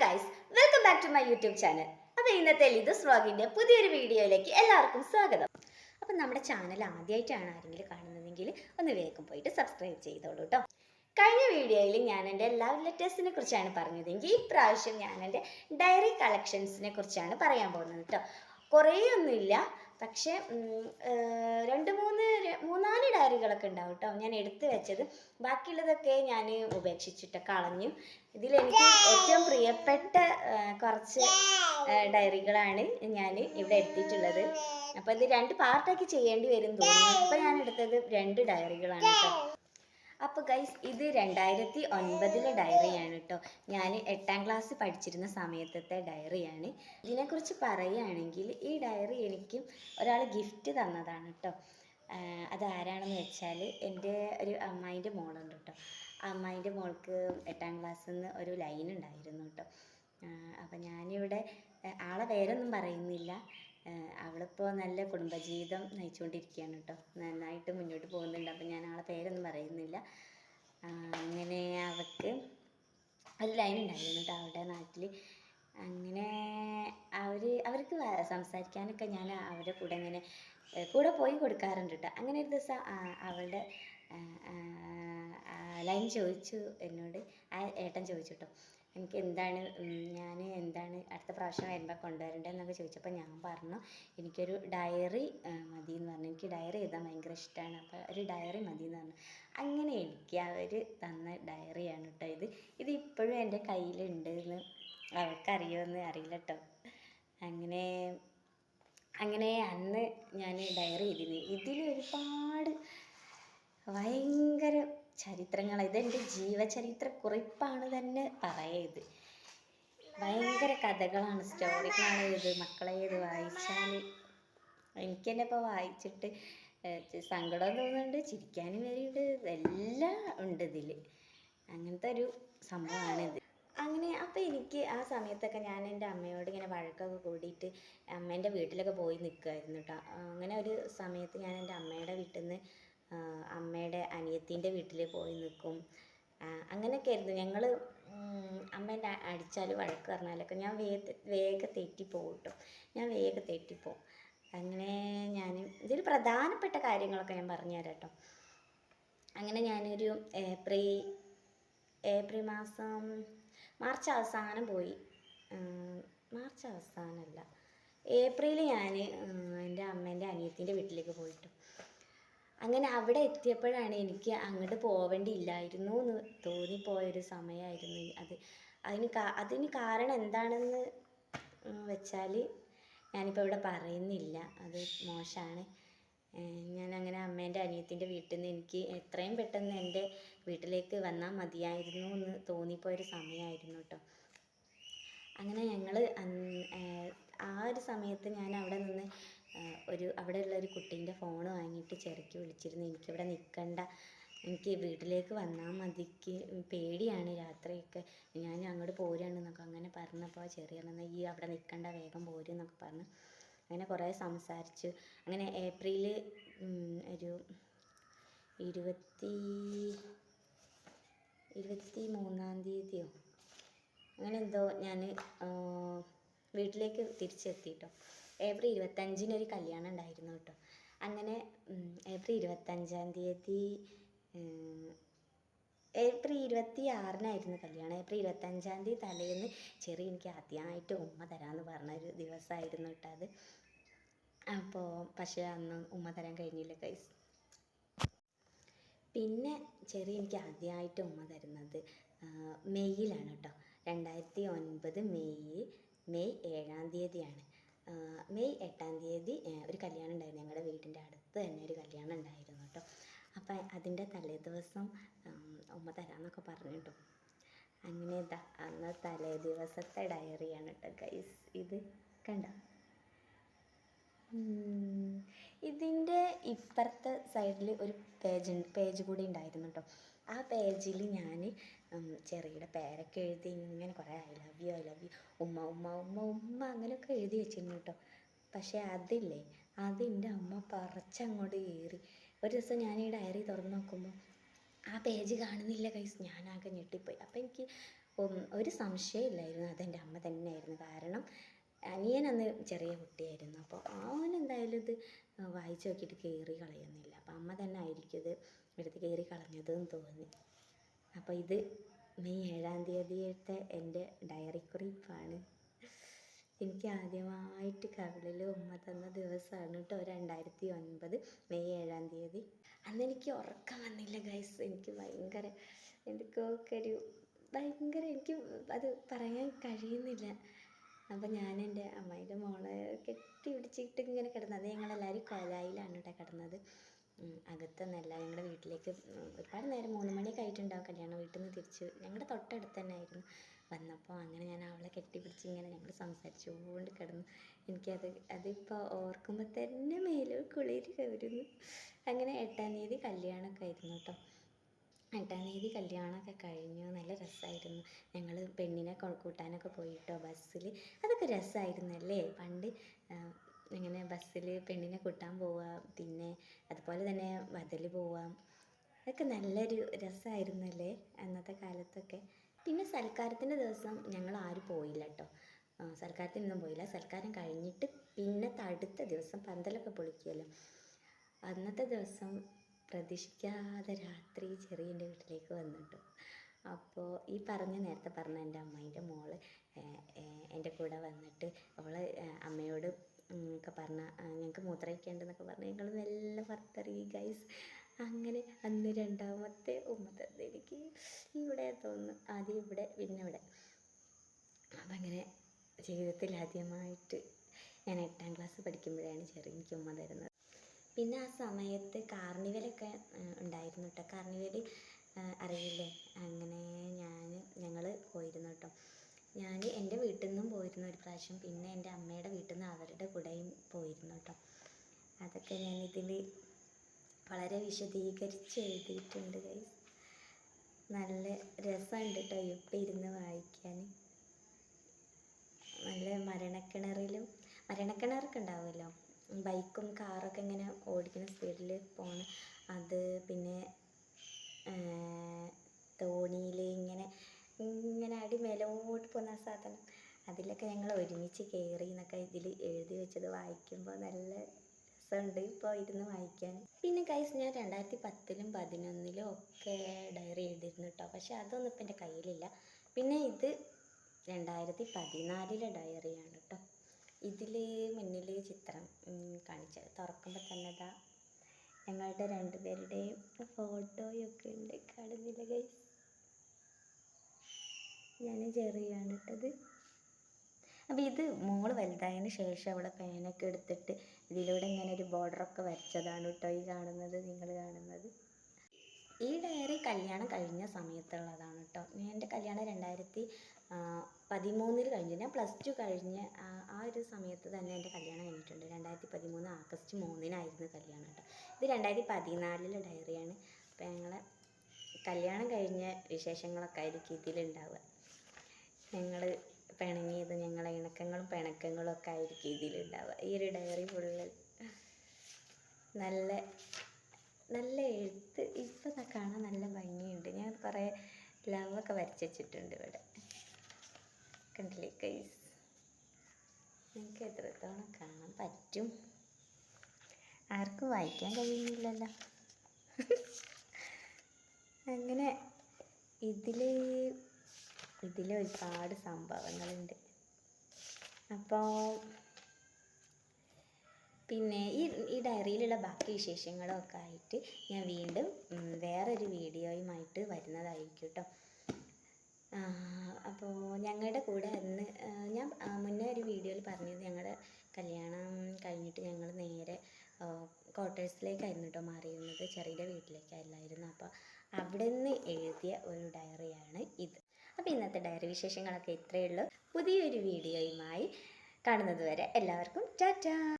Guys, welcome back to my YouTube channel. അപ്പോൾ ഇന്നത്തെ ലിതുസ് വ്ളോഗിൻ്റെ പുതിയൊരു വീഡിയോയിലേക്ക് എല്ലാവർക്കും സ്വാഗതം. അപ്പം നമ്മുടെ ചാനൽ ആദ്യമായിട്ടാണ് ആരെങ്കിലും കാണുന്നതെങ്കിൽ ഒന്ന് വേഗം പോയിട്ട് സബ്സ്ക്രൈബ് ചെയ്തോളൂ കേട്ടോ. കഴിഞ്ഞ വീഡിയോയിൽ ഞാൻ എൻ്റെ ലവ് ലെറ്റേഴ്സിനെ കുറിച്ചാണ് പറഞ്ഞതെങ്കിൽ ഇപ്രാവശ്യം ഞാൻ എൻ്റെ ഡയറി കളക്ഷൻസിനെ കുറിച്ചാണ് പറയാൻ പോകുന്നത് കേട്ടോ. കുറേയൊന്നുമില്ല, പക്ഷേ മൂന്നാല് ഡയറികളൊക്കെ ഉണ്ടാവും കേട്ടോ ഞാൻ എടുത്തു വെച്ചത്. ബാക്കിയുള്ളതൊക്കെ ഞാൻ ഉപേക്ഷിച്ചിട്ട് കളഞ്ഞു. ഇതിലെനിക്ക് ഏറ്റവും പ്രിയപ്പെട്ട കുറച്ച് ഡയറികളാണ് ഞാൻ ഇവിടെ എടുത്തിട്ടുള്ളത്. അപ്പോൾ ഇത് 2 പാർട്ടാക്കി ചെയ്യേണ്ടി വരും തോന്നുന്നു. ഇപ്പോൾ ഞാൻ എടുത്തത് 2 ഡയറികളാണ് കേട്ടോ. അപ്പോൾ ഗൈസ്, ഇത് 2009 ഡയറിയാണ് കേട്ടോ. ഞാൻ 8ാം ക്ലാസ് പഠിച്ചിരുന്ന സമയത്തത്തെ ഡയറിയാണ്. ഇതിനെക്കുറിച്ച് പറയുകയാണെങ്കിൽ ഈ ഡയറി എനിക്ക് ഒരാൾ ഗിഫ്റ്റ് തന്നതാണ് കേട്ടോ. അതാരാണെന്ന് വെച്ചാൽ എൻ്റെ ഒരു അമ്മായിൻ്റെ മോളുണ്ട് കേട്ടോ. അമ്മായിൻ്റെ മോൾക്ക് 8ാം ക്ലാസ്സിൽ നിന്ന് ഒരു ലൈൻ ഉണ്ടായിരുന്നു കേട്ടോ. അപ്പം ഞാനിവിടെ ആളെ പേരൊന്നും പറയുന്നില്ല. അവളിപ്പോൾ നല്ല കുടുംബജീവിതം നയിച്ചുകൊണ്ടിരിക്കുകയാണ് കേട്ടോ. നന്നായിട്ട് മുന്നോട്ട് പോകുന്നുണ്ട്. അപ്പം ഞാൻ ആളെ പേരൊന്നും പറയുന്നില്ല. അങ്ങനെ അവൾക്ക് ഒരു ലൈൻ ഉണ്ടായിരുന്നു കേട്ടോ അവരുടെ നാട്ടിൽ. അങ്ങനെ അവർക്ക് സംസാരിക്കാനൊക്കെ ഞാൻ അവരുടെ കൂടെ ഇങ്ങനെ കൂടെ പോയി കൊടുക്കാറുണ്ട് കേട്ടോ. അങ്ങനെ ഒരു ദിവസം അവളുടെ ലൈൻ ചോദിച്ചു എന്നോട്. ഏട്ടൻ ചോദിച്ചു കേട്ടോ, എനിക്ക് ഞാൻ എന്താണ് അടുത്ത പ്രാവശ്യം വരുമ്പോൾ കൊണ്ടുവരേണ്ടതെന്നൊക്കെ ചോദിച്ചപ്പോൾ ഞാൻ പറഞ്ഞു എനിക്കൊരു ഡയറി മതി എന്ന് പറഞ്ഞു. എനിക്ക് ഡയറി എഴുതാൻ ഭയങ്കര ഇഷ്ടമാണ്, അപ്പോൾ ഒരു ഡയറി മതി എന്ന് പറഞ്ഞു. അങ്ങനെ എനിക്ക് അവർ തന്ന ഡയറിയാണ് കേട്ടോ ഇത് ഇപ്പോഴും എൻ്റെ കയ്യിലുണ്ട് എന്ന് അവർക്കറിയുമെന്ന് അറിയില്ല കേട്ടോ. അങ്ങനെ അന്ന് ഞാൻ ഡയറി എഴുതിയിരുന്നു. ഇതിൽ ഒരുപാട് ഭയങ്കര ചരിത്രങ്ങൾ, ഇതെൻ്റെ ജീവചരിത്ര കുറിപ്പാണ് തന്നെ പറയുക. ഭയങ്കര കഥകളാണ്, സ്റ്റോറികളാണ് ഇത്. മക്കളെ ഇത് വായിച്ചാൽ എനിക്ക് തന്നെ ഇപ്പോൾ വായിച്ചിട്ട് സങ്കടം തോന്നുന്നുണ്ട്, ചിരിക്കാനും വരുന്നുണ്ട്, എല്ലാം ഉണ്ട് ഇതിൽ. അങ്ങനത്തെ ഒരു സംഭവമാണിത്. അപ്പോൾ എനിക്ക് ആ സമയത്തൊക്കെ ഞാൻ എൻ്റെ അമ്മയോട് ഇങ്ങനെ വഴക്കൊക്കെ കൂടിയിട്ട് അമ്മേൻ്റെ വീട്ടിലൊക്കെ പോയി നിൽക്കുമായിരുന്നു കേട്ടോ. അങ്ങനെ ഒരു സമയത്ത് ഞാൻ എൻ്റെ അമ്മയുടെ വീട്ടിൽ നിന്ന് അമ്മയുടെ അനിയത്തിൻ്റെ വീട്ടിൽ പോയി നിൽക്കും. അങ്ങനെയൊക്കെ ആയിരുന്നു ഞങ്ങൾ. അമ്മേൻ്റെ അടിച്ചാൽ വഴക്ക് പറഞ്ഞാലൊക്കെ ഞാൻ വേഗം തെറ്റിപ്പോവും കേട്ടോ. വേഗം തെറ്റിപ്പോവും. അങ്ങനെ ഇതിൽ പ്രധാനപ്പെട്ട കാര്യങ്ങളൊക്കെ ഞാൻ പറഞ്ഞുതരാം കേട്ടോ. അങ്ങനെ ഞാനൊരു ഏപ്രിൽ മാസം മാർച്ച് അവസാനം പോയി. മാർച്ച് അവസാനമല്ല, ഏപ്രിൽ ഞാൻ എൻ്റെ അമ്മേൻ്റെ അനിയത്തിൻ്റെ വീട്ടിലേക്ക് പോയിട്ടു. അങ്ങനെ അവിടെ എത്തിയപ്പോഴാണ് എനിക്ക് അങ്ങോട്ട് പോവേണ്ടിയില്ലായിരുന്നു എന്ന് തോന്നിപ്പോയൊരു സമയമായിരുന്നു അത്. അതിന് കാരണം എന്താണെന്ന് വെച്ചാൽ ഞാനിപ്പോൾ ഇവിടെ പറയുന്നില്ല, അത് മോശമാണ്. ഞാൻ അങ്ങനെ അമ്മേൻ്റെ അനിയത്തിൻ്റെ വീട്ടിൽ നിന്ന് എനിക്ക് എത്രയും പെട്ടെന്ന് എൻ്റെ വീട്ടിലേക്ക് വന്നാൽ മതിയായിരുന്നു എന്ന് തോന്നിപ്പോയൊരു സമയമായിരുന്നു കേട്ടോ. അങ്ങനെ ഞങ്ങൾ ആ ഒരു സമയത്ത് ഞാൻ അവിടെ നിന്ന് അവിടെയുള്ള ഒരു കുട്ടീൻ്റെ ഫോൺ വാങ്ങിയിട്ട് ചെറുക്കി വിളിച്ചിരുന്നു. എനിക്കിവിടെ നിൽക്കണ്ട, എനിക്ക് വീട്ടിലേക്ക് വന്നാൽ മതിക്ക് പേടിയാണ് രാത്രിയൊക്കെ, ഞാൻ അങ്ങോട്ട് പോരുകയാണെന്നൊക്കെ അങ്ങനെ പറഞ്ഞപ്പോൾ ചെറിയ ഈ അവിടെ നിൽക്കണ്ട, വേഗം പോരുന്നൊക്കെ പറഞ്ഞു. അങ്ങനെ കുറേ സംസാരിച്ചു. അങ്ങനെ ഏപ്രിൽ ഒരു 23-ാം തീയതിയോ അങ്ങനെ എന്തോ ഞാൻ വീട്ടിലേക്ക് തിരിച്ചെത്തി കേട്ടോ. ഏപ്രിൽ 25-ന് ഒരു കല്യാണം ഉണ്ടായിരുന്നു കേട്ടോ. അങ്ങനെ ഏപ്രിൽ 25-ാം തീയതി ഏപ്രിൽ 26-നായിരുന്നു കല്യാണം. ഏപ്രിൽ 25-ാം തീയതി തലേന്ന് എനിക്ക് ആദ്യമായിട്ട് ഉമ്മ തരാമെന്ന് പറഞ്ഞൊരു ദിവസമായിരുന്നു കേട്ടോ അത്. അപ്പോൾ പക്ഷേ അന്ന് ഉമ്മ തരാൻ കഴിഞ്ഞില്ല ഗൈസ്. പിന്നെ എനിക്ക് ആദ്യമായിട്ട് ഉമ്മ തരുന്നത് മെയ്യിലാണ് കേട്ടോ. 2009 മെയ് 7-ാം തീയതിയാണ്. മെയ് 8-ാം തീയതി ഒരു കല്യാണം ഉണ്ടായിരുന്നു, ഞങ്ങളുടെ വീടിൻ്റെ അടുത്ത് തന്നെ ഒരു കല്യാണം ഉണ്ടായിരുന്നു കേട്ടോ. അപ്പം അതിൻ്റെ തലേ ദിവസം ഉമ്മ തരാമെന്നൊക്കെ പറഞ്ഞു കേട്ടോ. അങ്ങനെ അന്ന് തലേ ദിവസത്തെ ഡയറിയാണ് കേട്ടോ ഗൈസ് ഇത്. കണ്ടോ, ഇതിൻ്റെ ഇപ്പുറത്തെ സൈഡിൽ ഒരു പേജ് കൂടി ഉണ്ടായിരുന്നു കേട്ടോ. ആ പേജിൽ ഞാൻ ചെറിയുടെ പേരൊക്കെ എഴുതി ഇങ്ങനെ കുറേ ഐ ലവ് യു ഉമ്മ ഉമ്മ ഉമ്മ ഉമ്മ അങ്ങനെയൊക്കെ എഴുതി വെച്ചിരുന്നു കേട്ടോ. പക്ഷേ അതിൻ്റെ അമ്മ പറിച്ചങ്ങോട്ട് കയറി. ഒരു ദിവസം ഞാൻ ഈ ഡയറി തുറന്ന് നോക്കുമ്പോൾ ആ പേജ് കാണുന്നില്ല ഗൈസ്. ഞാനാകെ ഞെട്ടിപ്പോയി. അപ്പോൾ എനിക്ക് ഒരു സംശയമില്ലായിരുന്നു, അതെൻ്റെ അമ്മ തന്നെയായിരുന്നു. കാരണം അനിയൻ അന്ന് ചെറിയ കുട്ടിയായിരുന്നു. അപ്പോൾ അവനെന്തായാലും ഇത് വായിച്ച് നോക്കിയിട്ട് കയറി കളയുന്നില്ല. അപ്പോൾ അമ്മ തന്നെ ആയിരിക്കും ഇത് എടുത്ത് കയറി കളഞ്ഞതെന്ന് തോന്നി. അപ്പോൾ ഇത് മെയ് 7-ാം തീയതിയത്തെ എൻ്റെ ഡയറി കുറിപ്പാണ്. എനിക്ക് ആദ്യമായിട്ട് കവിളിൽ ഉമ്മ തന്ന ദിവസമാണ് കേട്ടോ, 2009 മെയ് 7-ാം തീയതി. അന്ന് എനിക്ക് ഉറക്കം വന്നില്ല ഗൈസ്. എനിക്ക് ഭയങ്കര എനിക്ക് അത് പറയാൻ കഴിയുന്നില്ല. അപ്പോൾ ഞാൻ എൻ്റെ അമ്മായിൻ്റെ മോളെ കെട്ടി പിടിച്ചിട്ട് ഇങ്ങനെ കിടന്നത്. അത് ഞങ്ങളെല്ലാവരും കൊലായിലാണ് കേട്ടോ കിടന്നത്, അകത്തൊന്നല്ല. ഞങ്ങളുടെ വീട്ടിലേക്ക് ഒരുപാട് നേരം 3 മണിയൊക്കെ ആയിട്ടുണ്ടാവും കല്യാണം വീട്ടിൽ നിന്ന് തിരിച്ച്. ഞങ്ങളുടെ തൊട്ടടുത്ത് തന്നെ ആയിരുന്നു വന്നപ്പോൾ. അങ്ങനെ ഞാൻ അവളെ കെട്ടിപ്പിടിച്ച് ഇങ്ങനെ ഞങ്ങൾ സംസാരിച്ചുകൊണ്ട് കിടന്നു. അതിപ്പോൾ ഓർക്കുമ്പോൾ തന്നെ മേലും കുളിര് കയറുന്നു. അങ്ങനെ 8-ാം തീയതി കല്യാണമൊക്കെ ആയിരുന്നു കേട്ടോ. 8-ാം തീയതി കല്യാണമൊക്കെ കഴിഞ്ഞു. നല്ല രസമായിരുന്നു. ഞങ്ങൾ പെണ്ണിനെ കൂട്ടാനൊക്കെ പോയിട്ടോ ബസ്സിൽ. അതൊക്കെ രസമായിരുന്നല്ലേ പണ്ട്. ഇങ്ങനെ ബസ്സിൽ പെണ്ണിനെ കൂട്ടാൻ പോവുക, പിന്നെ അതുപോലെ തന്നെ ബദൽ പോവാം. അതൊക്കെ നല്ലൊരു രസമായിരുന്നല്ലേ അന്നത്തെ കാലത്തൊക്കെ. പിന്നെ സൽക്കാരത്തിൻ്റെ ദിവസം ഞങ്ങൾ ആരും പോയില്ല കേട്ടോ. സൽക്കാരത്തിനൊന്നും പോയില്ല. സൽക്കാരം കഴിഞ്ഞിട്ട് പിന്നെ അടുത്ത ദിവസം പന്തലൊക്കെ പൊളിക്കുമല്ലോ, അന്നത്തെ ദിവസം പ്രതീക്ഷിക്കാതെ രാത്രി ചെറിയൻ്റെ വീട്ടിലേക്ക് വന്നിട്ടു. അപ്പോൾ നേരത്തെ പറഞ്ഞ എൻ്റെ അമ്മായിൻ്റെ മോള് എൻ്റെ കൂടെ വന്നിട്ട് അവൾ അമ്മയോട് ഒക്കെ പറഞ്ഞ ഞങ്ങൾക്ക് മൂത്രമൊഴിക്കേണ്ടെന്നൊക്കെ പറഞ്ഞ് ഞങ്ങൾ മെല്ലെ പുറത്തിറങ്ങി ഗൈസ്. അങ്ങനെ അന്ന് 2ാമത്തെ ഉമ്മ തന്നത് എനിക്ക് ഇവിടെ തോന്നുന്നു. ആദ്യം ഇവിടെ പിന്നെ ഇവിടെ. അപ്പം അങ്ങനെ ജീവിതത്തിൽ ആദ്യമായിട്ട് ഞാൻ 8-ാം ക്ലാസ് പഠിക്കുമ്പോഴാണ് എനിക്ക് ഉമ്മ തരുന്നത്. പിന്നെ ആ സമയത്ത് കാർണിവലൊക്കെ ഉണ്ടായിരുന്നു കേട്ടോ. കാർണിവൽ അറിയില്ലേ? അങ്ങനെ ഞങ്ങൾ പോയിരുന്നു കേട്ടോ. ഞാൻ എൻ്റെ വീട്ടിൽ നിന്നും പോയിരുന്നു ഒരു പ്രാവശ്യം, പിന്നെ എൻ്റെ അമ്മയുടെ വീട്ടിൽ നിന്ന് അവരുടെ കൂടെയും പോയിരുന്നു കേട്ടോ. അതൊക്കെ ഞാനിതിൽ വളരെ വിശദീകരിച്ച് എഴുതിയിട്ടുണ്ട് ഗൈസ്. നല്ല രസമുണ്ട് കേട്ടോ ഇപ്പം ഇരുന്ന് വായിക്കാൻ. നല്ല മരണക്കിണറൊക്കെ ഉണ്ടാവുമല്ലോ, ബൈക്കും കാറൊക്കെ ഇങ്ങനെ ഓടിക്കുന്ന സ്പീഡിൽ പോകണം. അത് പിന്നെ തോണിയിൽ ഇങ്ങനെ അടി മേലോട്ട് പോകുന്ന സാധനം, അതിലൊക്കെ ഞങ്ങൾ ഒരുമിച്ച് കയറി എന്നൊക്കെ ഇതിൽ എഴുതി വെച്ചത് വായിക്കുമ്പോൾ നല്ല രസമുണ്ട് ഇപ്പോൾ ഇരുന്ന് വായിക്കാൻ. പിന്നെ ഗൈസ് ഞാൻ 2010-ലും 2011-ലും ഒക്കെ ഡയറി എഴുതിയിരുന്നു കേട്ടോ. പക്ഷെ അതൊന്നും ഇപ്പം എൻ്റെ കയ്യിലില്ല. പിന്നെ ഇത് 2014-ലെ ഡയറിയാണ് കേട്ടോ. ഇതിൽ മുന്നിൽ ചിത്രം കാണിച്ചത് തുറക്കുമ്പോൾ തന്നെ ഞങ്ങളുടെ 2 പേരുടെയും ഫോട്ടോയൊക്കെ ഉണ്ട്, കാണുന്നില്ല ഗൈസ്? ഞാൻ ചെറിയാണ് ഇട്ടത്. അപ്പോൾ ഇത് മോള് വലുതായതിന് ശേഷം അവളെ പേനൊക്കെ എടുത്തിട്ട് ഇതിലൂടെ ഇങ്ങനെ ഒരു ബോർഡറൊക്കെ വരച്ചതാണ് കേട്ടോ ഈ കാണുന്നത്, നിങ്ങൾ കാണുന്നത്. ഈ ഡയറി കല്യാണം കഴിഞ്ഞ സമയത്തുള്ളതാണ് കേട്ടോ. എൻ്റെ കല്യാണം 2013-ൽ കഴിഞ്ഞു. ഞാൻ +2 കഴിഞ്ഞ് ആ ഒരു സമയത്ത് തന്നെ എൻ്റെ കല്യാണം കഴിഞ്ഞിട്ടുണ്ട്. 2013 ആഗസ്റ്റ് 3-നായിരുന്നു കല്യാണം കേട്ടോ. ഇത് 2014-ലെ ഡയറിയാണ്. അപ്പോൾ ഞങ്ങളെ കല്യാണം കഴിഞ്ഞ വിശേഷങ്ങളൊക്കെ ആയിരിക്കും ഇതിലുണ്ടാവുക. ഞങ്ങൾ പിണങ്ങിയത്, ഞങ്ങളെ ഇണക്കങ്ങളും പിണക്കങ്ങളും ഒക്കെ ആയിരിക്കും ഇതിലുണ്ടാവുക. ഈ ഒരു ഡയറി ഫുള്ള് നല്ല എഴുത്ത്. ഇപ്പം കാണാൻ നല്ല ഭംഗിയുണ്ട്. ഞാൻ കുറേ ലവൊക്കെ വരച്ച് വെച്ചിട്ടുണ്ട് ഇവിടെ, കണ്ടില്ലേ ഗൈസ്? നിങ്ങൾക്ക് എത്രത്തോളം കാണാൻ പറ്റും? ആർക്കും വായിക്കാൻ കഴിയുന്നില്ലല്ലോ. അങ്ങനെ ഇതിൽ ഒരുപാട് സംഭവങ്ങളുണ്ട്. അപ്പോൾ പിന്നെ ഈ ഡയറിയിലുള്ള ബാക്കി വിശേഷങ്ങളൊക്കെ ആയിട്ട് ഞാൻ വീണ്ടും വേറൊരു വീഡിയോയുമായിട്ട് വരുന്നതായിരിക്കും കേട്ടോ. അപ്പോൾ ഞങ്ങളുടെ കൂടെ അന്ന് ഞാൻ മുന്നേ ഒരു വീഡിയോയിൽ പറഞ്ഞത് ഞങ്ങളുടെ കല്യാണം കഴിഞ്ഞിട്ട് ഞങ്ങൾ നേരെ ക്വാർട്ടേഴ്സിലേക്കായിരുന്നു കേട്ടോ മാറിയിരുന്നത്, ചെറിയ വീട്ടിലേക്കല്ലായിരുന്നു. അപ്പോൾ അവിടെ നിന്ന് എഴുതിയ ഒരു ഡയറിയാണ് ഇത്. അപ്പോൾ ഇന്നത്തെ ഡയറി വിശേഷങ്ങളൊക്കെ ഇത്രയേ ഉള്ളൂ. പുതിയൊരു വീഡിയോയുമായി കാണുന്നത് വരെ എല്ലാവർക്കും ടാറ്റാ.